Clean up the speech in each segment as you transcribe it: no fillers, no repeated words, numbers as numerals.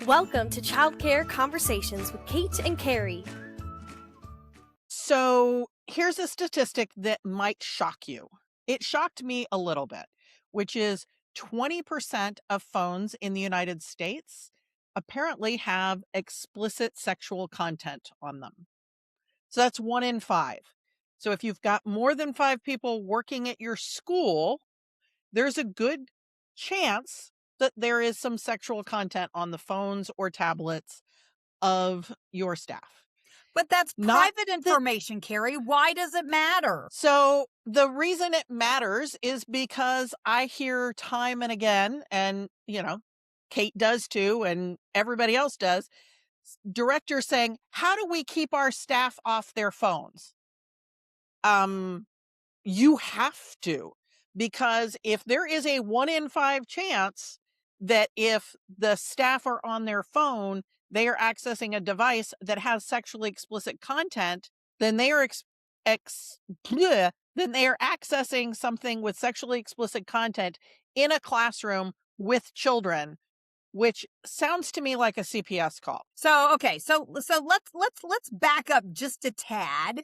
Welcome to Childcare Conversations with Kate and Carrie. So here's a statistic that might shock you. It shocked me a little bit, which is 20% of phones in the United States apparently have explicit sexual content on them. So that's 1 in 5. So if you've got more than 5 people working at your school, there's a good chance that there is some sexual content on the phones or tablets of your staff. But that's Not private information, Carrie. Why does it matter? So the reason it matters is because I hear time and again, and Kate does too, and everybody else does, directors saying, how do we keep our staff off their phones? You have to, because if there is a 1 in 5 chance that if the staff are on their phone, they are accessing a device that has sexually explicit content, then they are then they are accessing something with sexually explicit content in a classroom with children, which sounds to me like a CPS call. So let's back up just a tad.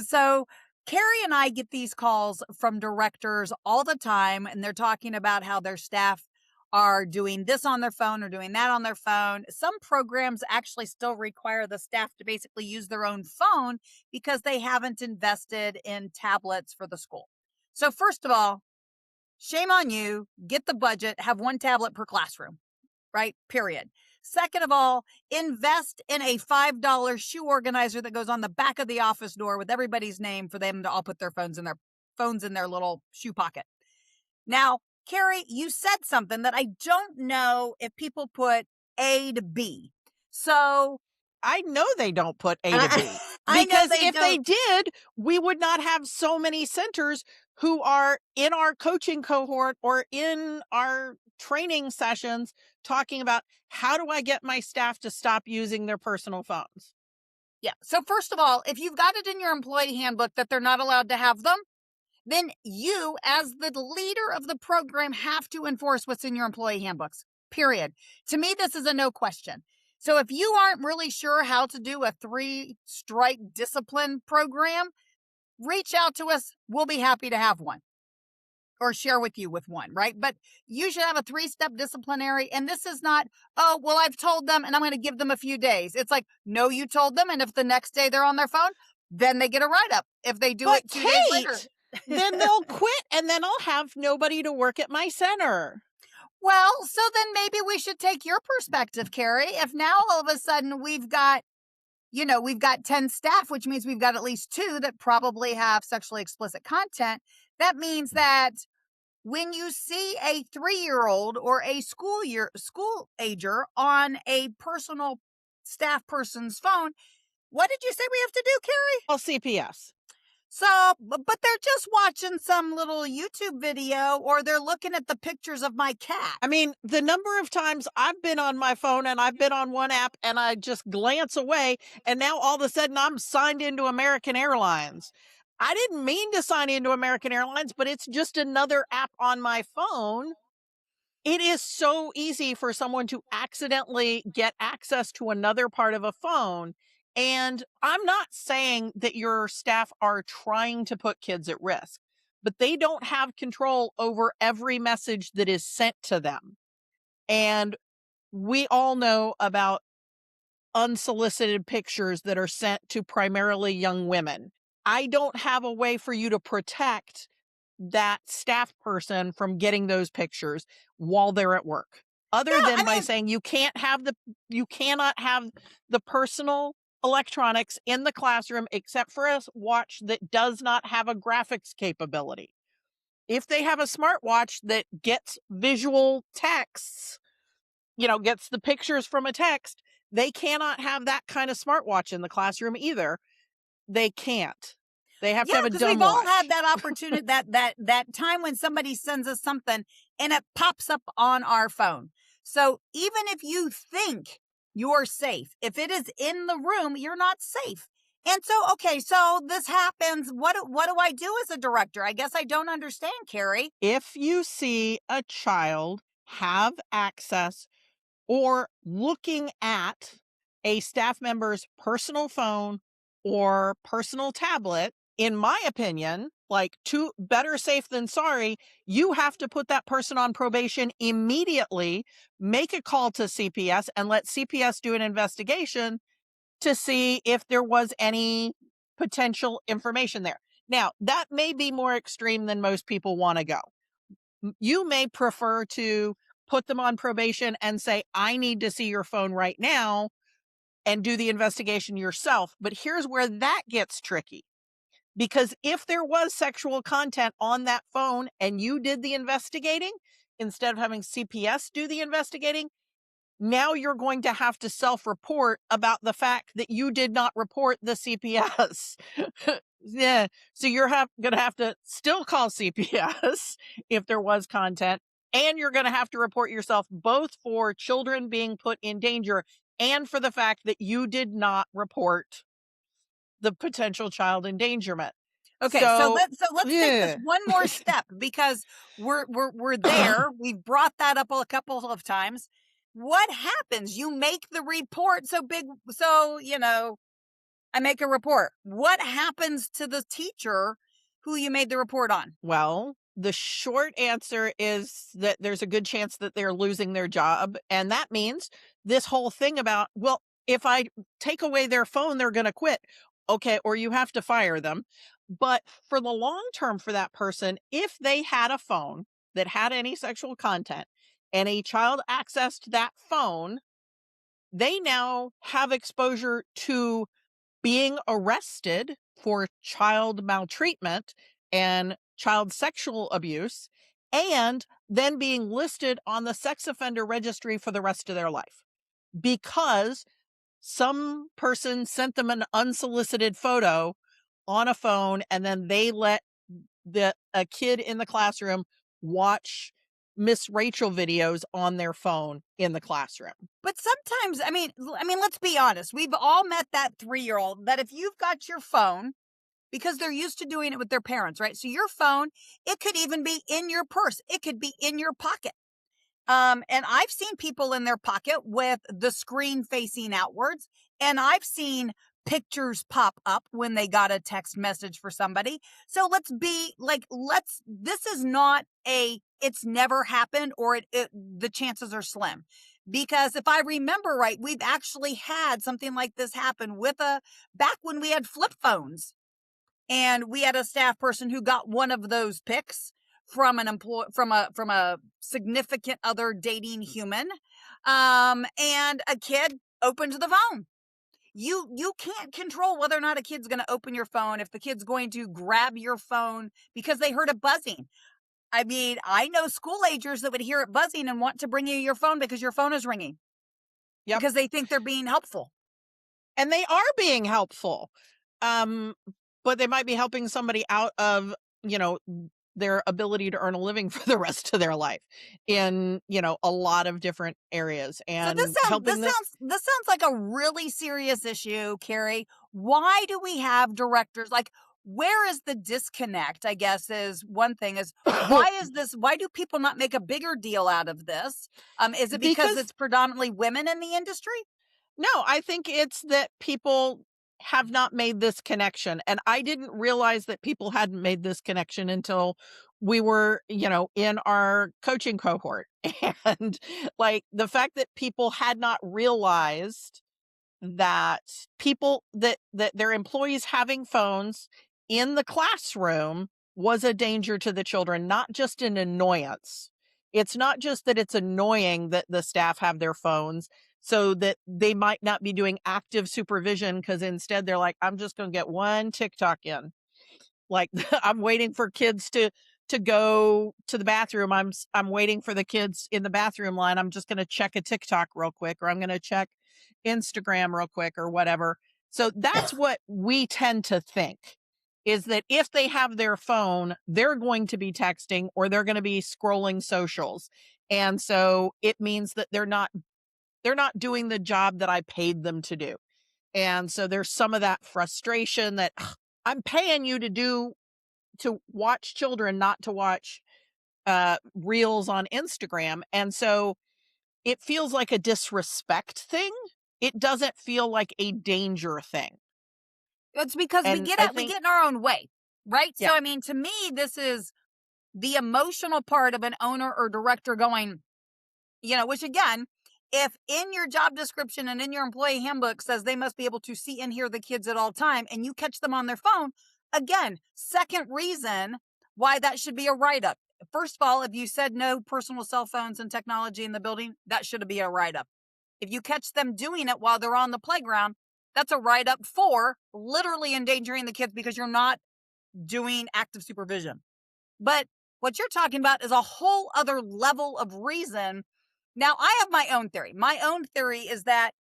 So Carrie and I get these calls from directors all the time, and they're talking about how their staff are doing this on their phone or doing that on their phone. Some programs actually still require the staff to basically use their own phone because they haven't invested in tablets for the school. So first of all, shame on you. Get the budget, have 1 tablet per classroom, right? Period. Second of all, invest in a $5 shoe organizer that goes on the back of the office door with everybody's name for them to all put their phones in their little shoe pocket. Now, Carrie, you said something that I don't know if people put A to B. So I know they don't put A to B. I know Because they if they don't. did, we would not have so many centers who are in our coaching cohort or in our training sessions talking about how do I get my staff to stop using their personal phones? Yeah. So first of all, if you've got it in your employee handbook that they're not allowed to have them, then you, as the leader of the program, have to enforce what's in your employee handbooks, period. To me, this is a no question. So if you aren't really sure how to do a 3-strike discipline program, reach out to us. We'll be happy to have one or share with you with one, right? But you should have a 3-step disciplinary. And this is not, oh, well, I've told them and I'm going to give them a few days. It's like, no, you told them. And if the next day they're on their phone, then they get a write-up. If they do But it 2 days later. then they'll quit and then I'll have nobody to work at my center. Well, so then maybe we should take your perspective, Carrie. If now all of a sudden we've got 10 staff, which means we've got at least 2 that probably have sexually explicit content. That means that when you see a 3-year-old or a school ager on a personal staff person's phone, what did you say we have to do, Carrie? Well, CPS. So, but they're just watching some little YouTube video or they're looking at the pictures of my cat. I mean, the number of times I've been on my phone and I've been on one app and I just glance away and now all of a sudden I'm signed into American Airlines. I didn't mean to sign into American Airlines, but it's just another app on my phone. It is so easy for someone to accidentally get access to another part of a phone. And I'm not saying that your staff are trying to put kids at risk, but they don't have control over every message that is sent to them. And we all know about unsolicited pictures that are sent to primarily young women. I don't have a way for you to protect that staff person from getting those pictures while they're at work. Other than by saying you cannot have the personal electronics in the classroom except for a watch that does not have a graphics capability. If they have a smartwatch that gets visual texts, gets the pictures from a text, they cannot have that kind of smartwatch in the classroom either. They can't. They have to have a dumb we've all watch. had that opportunity, that time when somebody sends us something and it pops up on our phone. So even if you think you're safe, if it is in the room, you're not safe. And so, okay, so this happens. What do I do as a director? I guess I don't understand, Carrie. If you see a child have access or looking at a staff member's personal phone or personal tablet, in my opinion, like better safe than sorry, you have to put that person on probation immediately, make a call to CPS and let CPS do an investigation to see if there was any potential information there. Now, that may be more extreme than most people want to go. You may prefer to put them on probation and say, I need to see your phone right now and do the investigation yourself. But here's where that gets tricky. Because if there was sexual content on that phone and you did the investigating, instead of having CPS do the investigating, now you're going to have to self-report about the fact that you did not report the CPS. Yeah. So you're going to have to still call CPS if there was content, and you're going to have to report yourself both for children being put in danger and for the fact that you did not report the potential child endangerment. Okay, so let's take this yeah. one more step, because we're there. We've brought that up a couple of times. What happens? You make the report so big, so I make a report. What happens to the teacher who you made the report on? Well, the short answer is that there's a good chance that they're losing their job. And that means this whole thing about, well, if I take away their phone, they're going to quit. Okay. Or you have to fire them. But for the long term for that person, if they had a phone that had any sexual content and a child accessed that phone, they now have exposure to being arrested for child maltreatment and child sexual abuse, and then being listed on the sex offender registry for the rest of their life because some person sent them an unsolicited photo on a phone, and then they let a kid in the classroom watch Miss Rachel videos on their phone in the classroom. But sometimes, I mean, let's be honest. We've all met that 3-year-old that if you've got your phone, because they're used to doing it with their parents, right? So your phone, it could even be in your purse. It could be in your pocket. And I've seen people in their pocket with the screen facing outwards, and I've seen pictures pop up when they got a text message for somebody. So this is not it's never happened, or the chances are slim. Because if I remember right, we've actually had something like this happen back when we had flip phones, and we had a staff person who got one of those pics from from a significant other dating human, and a kid opened the phone. You can't control whether or not a kid's going to open your phone, if the kid's going to grab your phone because they heard it buzzing. I mean, I know school agers that would hear it buzzing and want to bring you your phone because your phone is ringing. Yep. Because they think they're being helpful. And they are being helpful. But they might be helping somebody out of, their ability to earn a living for the rest of their life in, a lot of different areas. And so this sounds like a really serious issue, Carrie. Why do we have directors? Like, where is the disconnect, I guess, is one thing. Is why do people not make a bigger deal out of this? Is it because it's predominantly women in the industry? No, I think it's that people have not made this connection. And I didn't realize that people hadn't made this connection until we were, in our coaching cohort. And like the fact that people had not realized that that their employees having phones in the classroom was a danger to the children, not just an annoyance. It's not just that it's annoying that the staff have their phones so that they might not be doing active supervision, because instead they're like, I'm just going to get one TikTok in. Like I'm waiting for kids to go to the bathroom. I'm waiting for the kids in the bathroom line. I'm just going to check a TikTok real quick, or I'm going to check Instagram real quick, or whatever. So that's what we tend to think, is that if they have their phone, they're going to be texting or they're going to be scrolling socials. And so it means that they're not doing the job that I paid them to do. And so there's some of that frustration that I'm paying you to watch children, not to watch reels on Instagram. And so it feels like a disrespect thing. It doesn't feel like a danger thing. It's because we And get I we think, get in our own way, right? yeah, So, I mean, to me, this is the emotional part of an owner or director going, which again, if in your job description and in your employee handbook says they must be able to see and hear the kids at all time, and you catch them on their phone, again, second reason why that should be a write-up. First of all, if you said no personal cell phones and technology in the building, that should be a write-up. If you catch them doing it while they're on the playground, that's a write-up for literally endangering the kids because you're not doing active supervision. But what you're talking about is a whole other level of reason. Now, I have my own theory. My own theory is that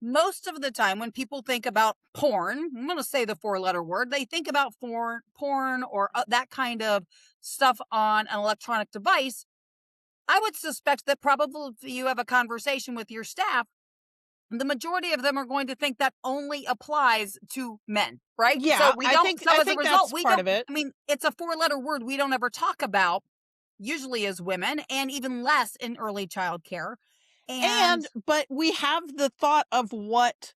most of the time when people think about porn, I'm going to say the 4-letter word, they think about porn or that kind of stuff on an electronic device. I would suspect that probably if you have a conversation with your staff, the majority of them are going to think that only applies to men, right? yeah, So we don't, so I as a think result, that's we part don't, of it. I mean, it's a 4-letter word we don't ever talk about, usually as women, and even less in early childcare. But we have the thought of what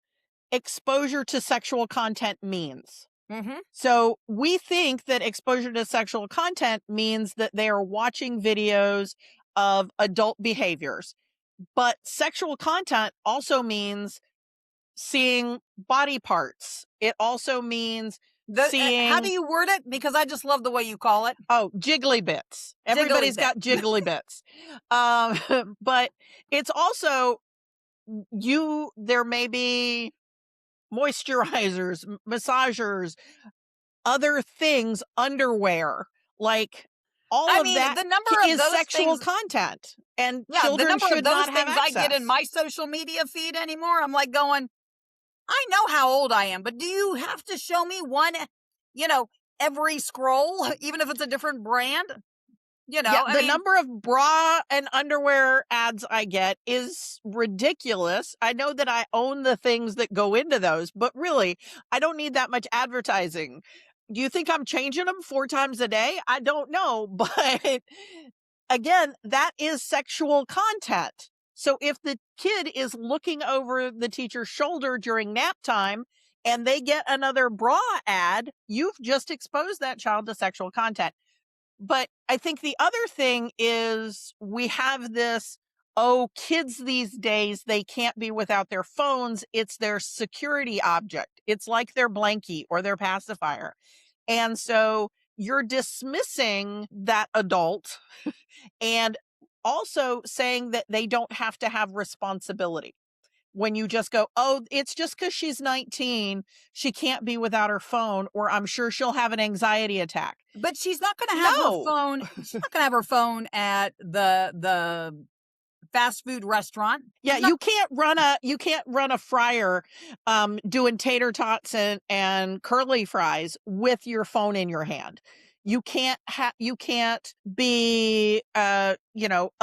exposure to sexual content means. Mhm. So we think that exposure to sexual content means that they are watching videos of adult behaviors. But sexual content also means seeing body parts. It also means How do seeing, you word it? Because I just love the way you call it. jiggly bits. Jiggly Everybody's bit. got jiggly bits. But it's also there may be moisturizers, massagers, other things, underwear, like all I of mean, that the number of is those sexual things, content, and yeah, the children number of should those not have things I get in access. my social media feed anymore, I'm like going, I know how old I am, but do you have to show me one, you know, every scroll, even if it's a different brand? Yeah, I the mean, number of bra and underwear ads I get is ridiculous. I know that I own the things that go into those, but really, I don't need that much advertising. Do you think I'm changing them 4 times a day? I don't know, but again, that is sexual content. So if the kid is looking over the teacher's shoulder during nap time and they get another bra ad, you've just exposed that child to sexual content. But I think the other thing is we have this, oh, kids these days, they can't be without their phones. It's their security object. It's like their blankie or their pacifier. And so you're dismissing that adult and also saying that they don't have to have responsibility. When you just go, oh, it's just because she's 19, she can't be without her phone, or I'm sure she'll have an anxiety attack. but she's not going to have her No. phone. She's not going to have her phone at the fast food restaurant. Yeah, She's not, you can't run a fryer doing tater tots and curly fries with your phone in your hand. You can't be a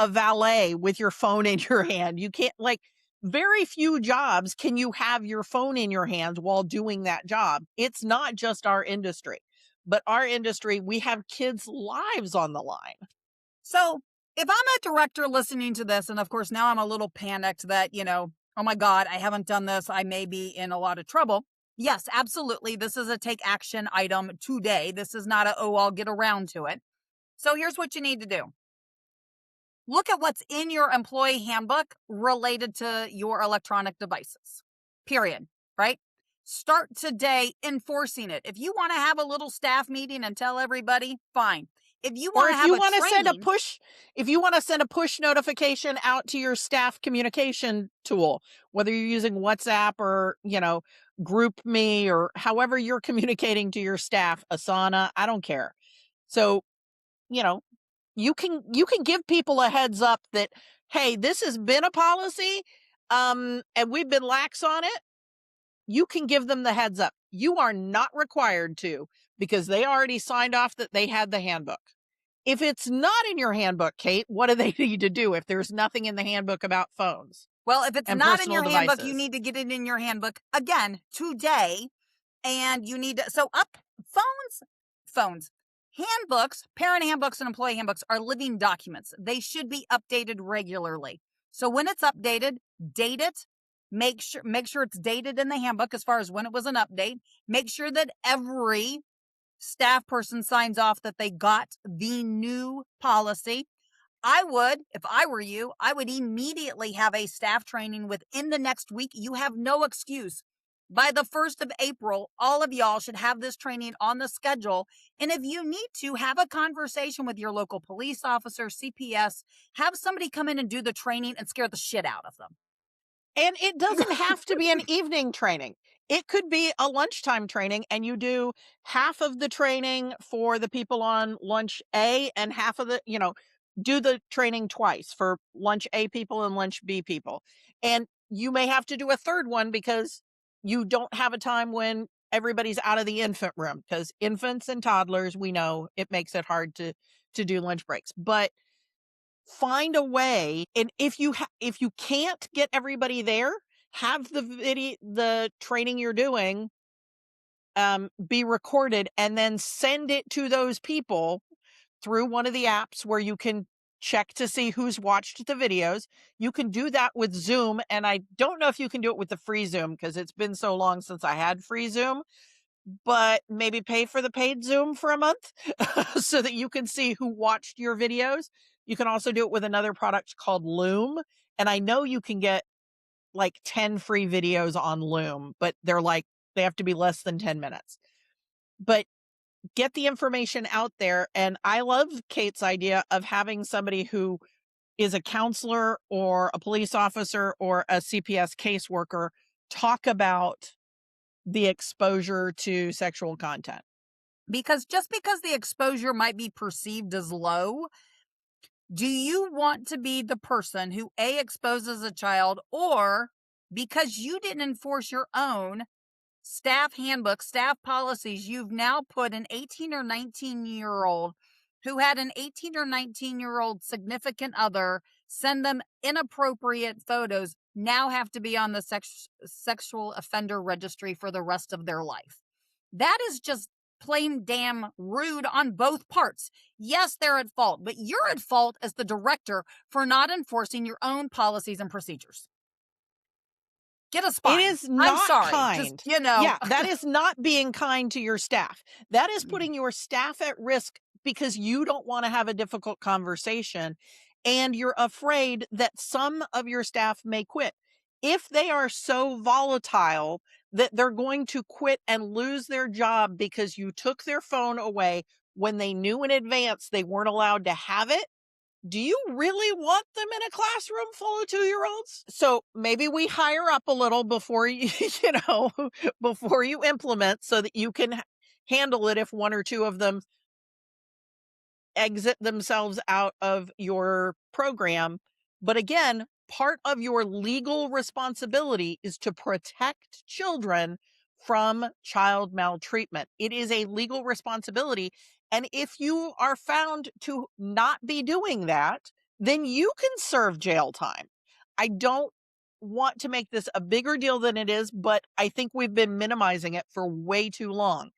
valet with your phone in your hand. You can't, like, very few jobs can you have your phone in your hands while doing that job. It's not just our industry. But our industry, we have kids' lives on the line. so if I'm a director listening to this, and of course now I'm a little panicked that, oh my God, I haven't done this, I may be in a lot of trouble. Yes, absolutely. This is a take action item today. This is not I'll get around to it. So here's what you need to do. Look at what's in your employee handbook related to your electronic devices, period, right? Start today enforcing it. If you want to have a little staff meeting and tell everybody, fine. If you Or want to if have you a want to send a training, if you want to send a push notification out to your staff communication tool, whether you're using WhatsApp or, Group Me or however you're communicating to your staff, Asana, I don't care. So, you know, you can give people a heads up that, hey, this has been a policy, and we've been lax on it. You can give them the heads up. You are not required to, because they already signed off that they had the handbook. If it's not in your handbook, Kate, what do they need to do if there's nothing in the handbook about phones well, if it's and not in personal your handbook, you devices? need to get it in your handbook again today. And you need to, so up phones, handbooks, parent handbooks and employee handbooks are living documents. They should be updated regularly. So when it's updated, date it. Make sure it's dated in the handbook as far as when it was an update. Make sure that every staff person signs off that they got the new policy. I would, if I were you, I would immediately have a staff training within the next week. You have no excuse. By the 1st of April, all of y'all should have this training on the schedule. And if you need to, have a conversation with your local police officer, CPS, have somebody come in and do the training and scare the shit out of them. And it doesn't have to be an evening training. It could be a lunchtime training, and you do half of the training for the people on lunch A and half of the, do the training twice for lunch A people and lunch B people. And you may have to do a third one because you don't have a time when everybody's out of the infant room, because infants and toddlers, we know it makes it hard to do lunch breaks. But find a way, and if you can't get everybody there, have the training you're doing be recorded, and then send it to those people through one of the apps where you can check to see who's watched the videos. You can do that with Zoom, and I don't know if you can do it with the free Zoom because it's been so long since I had free Zoom, but maybe pay for the paid Zoom for a month so that you can see who watched your videos. You can also do it with another product called Loom. And I know you can get like 10 free videos on Loom, but they have to be less than 10 minutes. But get the information out there. And I love Kate's idea of having somebody who is a counselor or a police officer or a CPS caseworker talk about the exposure to sexual content. Because just because the exposure might be perceived as low, do you want to be the person who A, exposes a child, or because you didn't enforce your own staff handbook, staff policies, you've now put an 18 or 19-year-old who had an 18 or 19-year-old significant other send them inappropriate photos, now have to be on the sexual offender registry for the rest of their life? That is just plain damn rude on both parts. Yes, they're at fault, but you're at fault as the director for not enforcing your own policies and procedures. Get a spine. It is not I'm sorry. kind. Just, Yeah, that is not being kind to your staff. That is Mm. putting your staff at risk because you don't want to have a difficult conversation and you're afraid that some of your staff may quit. If they are so volatile that they're going to quit and lose their job because you took their phone away when they knew in advance they weren't allowed to have it, do you really want them in a classroom full of 2-year-olds? So maybe we hire up a little before you, before you implement, so that you can handle it if one or two of them exit themselves out of your program. But again, part of your legal responsibility is to protect children from child maltreatment. It is a legal responsibility. And if you are found to not be doing that, then you can serve jail time. I don't want to make this a bigger deal than it is, but I think we've been minimizing it for way too long.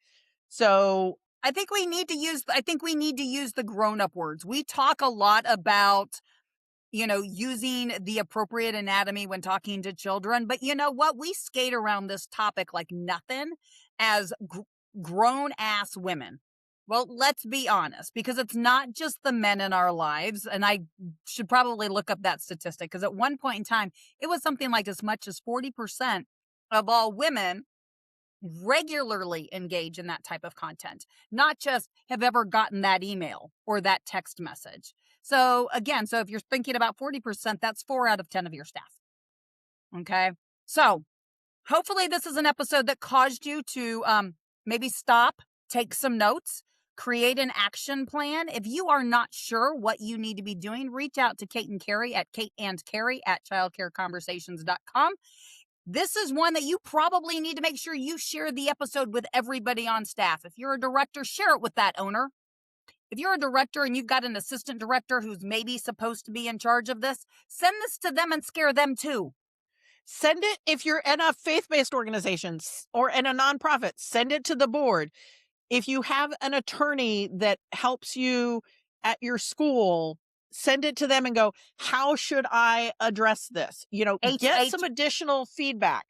So I think we need to use the grown-up words. We talk a lot about, using the appropriate anatomy when talking to children, but you know what? We skate around this topic like nothing as grown-ass women. Well, let's be honest, because it's not just the men in our lives, and I should probably look up that statistic, because at one point in time, it was something like as much as 40% of all women regularly engage in that type of content, not just have ever gotten that email or that text message. So again, if you're thinking about 40%, that's 4 out of 10 of your staff. Okay. So hopefully this is an episode that caused you to maybe stop, take some notes, create an action plan. If you are not sure what you need to be doing, reach out to Kate and Carrie at kateandcarrie@childcareconversations.com. This is one that you probably need to make sure you share the episode with everybody on staff. If you're a director, share it with that owner. If you're a director and you've got an assistant director who's maybe supposed to be in charge of this, send this to them and scare them too. Send it if you're in a faith-based organization or in a nonprofit. Send it to the board. If you have an attorney that helps you at your school, send it to them and go, how should I address this? Get some additional feedback.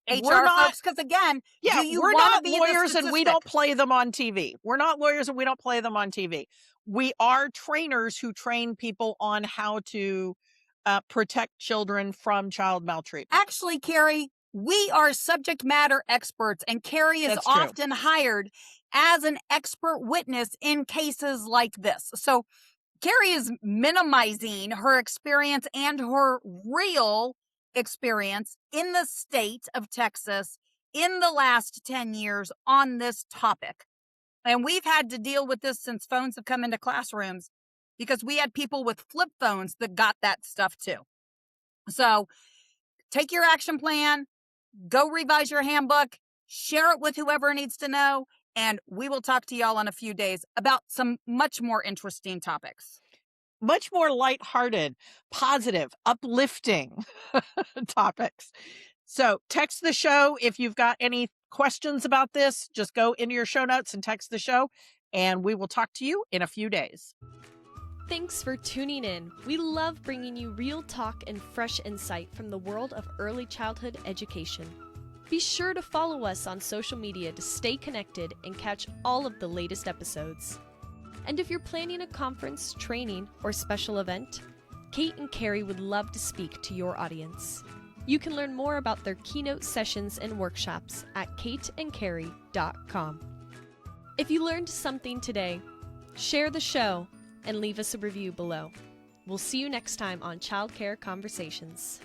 HR folks, because again, yeah, do you we're want to not be lawyers the and we don't play them on TV. We're not lawyers and we don't play them on TV. We are trainers who train people on how to protect children from child maltreatment. Actually, Carrie, we are subject matter experts, and Carrie is That's true. often hired as an expert witness in cases like this. So Carrie is minimizing her experience and her real experience in the state of Texas in the last 10 years on this topic. And we've had to deal with this since phones have come into classrooms, because we had people with flip phones that got that stuff too. So take your action plan, go revise your handbook, share it with whoever needs to know, and we will talk to y'all in a few days about some much more interesting topics. Much more lighthearted, positive, uplifting topics. So text the show if you've got any questions about this. Just go into your show notes and text the show, and we will talk to you in a few days. Thanks for tuning in. We love bringing you real talk and fresh insight from the world of early childhood education. Be sure to follow us on social media to stay connected and catch all of the latest episodes. And if you're planning a conference, training, or special event, Kate and Carrie would love to speak to your audience. You can learn more about their keynote sessions and workshops at kateandcarrie.com. If you learned something today, share the show and leave us a review below. We'll see you next time on Childcare Conversations.